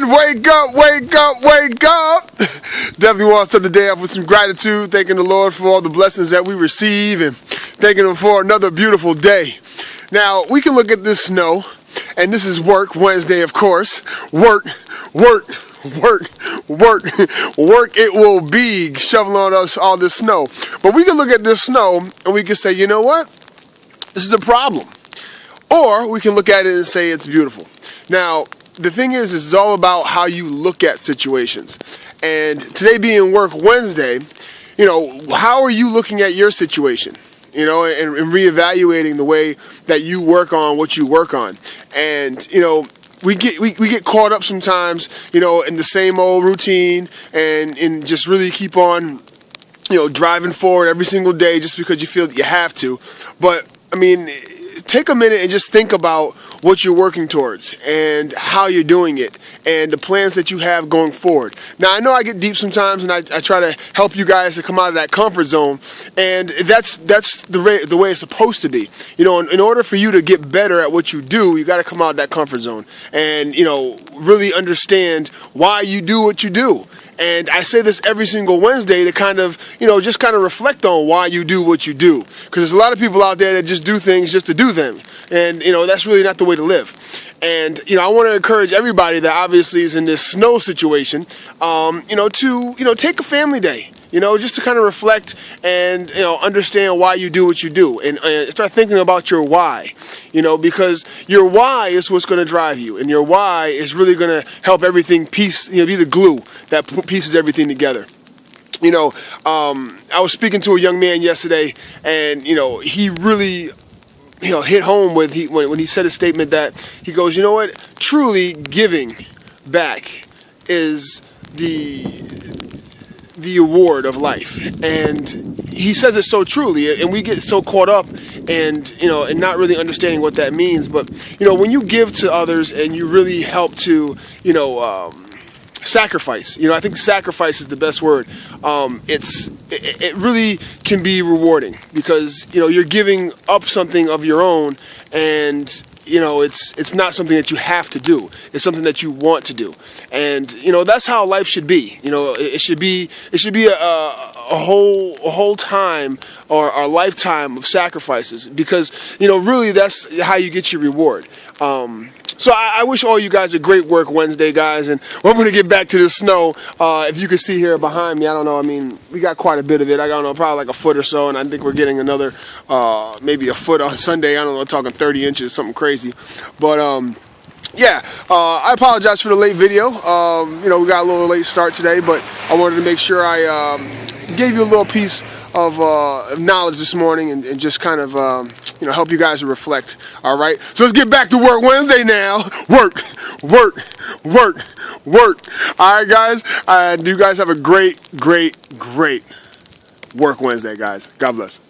And wake up, wake up, wake up. Definitely want to start the day off with some gratitude, thanking the Lord for all the blessings that we receive and thanking Him for another beautiful day. Now, we can look at this snow, and this is Work Wednesday, of course. Work, work, work, work, work it will be, shoveling on us all this snow. But we can look at this snow, and we can say, you know what? This is a problem. Or we can look at it and say it's beautiful. Now, the thing is, it's all about how you look at situations. And today being Work Wednesday, you know, how are you looking at your situation? You know, and reevaluating the way that you work on what you work on. And, you know, we get caught up sometimes, you know, in the same old routine and just really keep on, you know, driving forward every single day just because you feel that you have to. But, I mean, take a minute and just think about what you're working towards and how you're doing it and the plans that you have going forward. Now, I know I get deep sometimes and I try to help you guys to come out of that comfort zone, and that's the way it's supposed to be. You know, in order for you to get better at what you do, you got to come out of that comfort zone and, you know, really understand why you do what you do. And I say this every single Wednesday to kind of, you know, just kind of reflect on why you do what you do. Because there's a lot of people out there that just do things just to do them. And, you know, that's really not the way to live. And, you know, I want to encourage everybody that obviously is in this snow situation, you know, to, you know, take a family day. You know, just to kind of reflect and, you know, understand why you do what you do and start thinking about your why, you know, because your why is what's going to drive you, and your why is really going to help everything piece, you know, be the glue that pieces everything together. You know, I was speaking to a young man yesterday, and, you know, he really, you know, hit home with when he said a statement that he goes, you know what, truly giving back is the award of life. And he says it so truly, and we get so caught up and, you know, and not really understanding what that means. But, you know, when you give to others and you really help to, you know, sacrifice, you know, I think sacrifice is the best word. It really can be rewarding because, you know, you're giving up something of your own, and, you know, it's not something that you have to do. It's something that you want to do. And, you know, that's how life should be. You know, it should be a whole time or a lifetime of sacrifices, because, you know, really that's how you get your reward. So I wish all you guys a great Work Wednesday, guys, and we're going to get back to the snow. If you can see here behind me, I don't know, I mean, we got quite a bit of it. I don't know, probably like a foot or so, and I think we're getting another, maybe a foot on Sunday. I don't know, talking 30 inches, something crazy. But, yeah, I apologize for the late video. You know, we got a little late start today, but I wanted to make sure I gave you a little piece of knowledge this morning and just kind of, you know, help you guys to reflect. All right, so let's get back to Work Wednesday now. Work, work, work, work. All right, guys, you guys have a great, great, great Work Wednesday, guys. God bless.